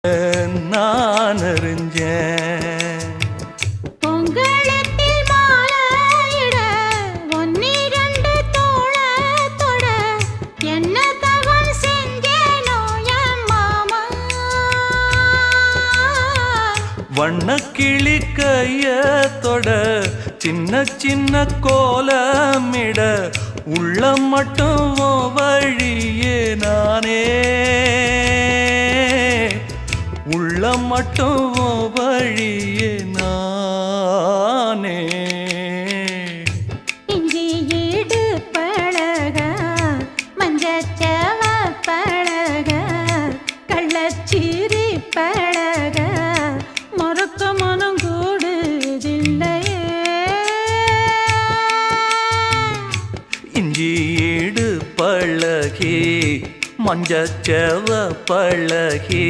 நான் அறிஞ்சேன். பொங்கலத்தில் மாலையிட ஒன்னிரண்டு தோளத்தொட என்ன தவம் செஞ்சேனோ என் மாமா. வண்ணக்கிளி கையத்தொட சின்ன சின்ன கோலமிட உள்ளம் மட்டும் வழியே நானே உள்ளம் மட்டும் வழியே நானே. இஞ்சி ஈடு பழக மஞ்சச்சவ பழக கள்ளச்சீரி பழக மறக்க மனம் கூடுதில்லையே. இஞ்சி ஈடு பழகி மஞ்சச்சவ பழகி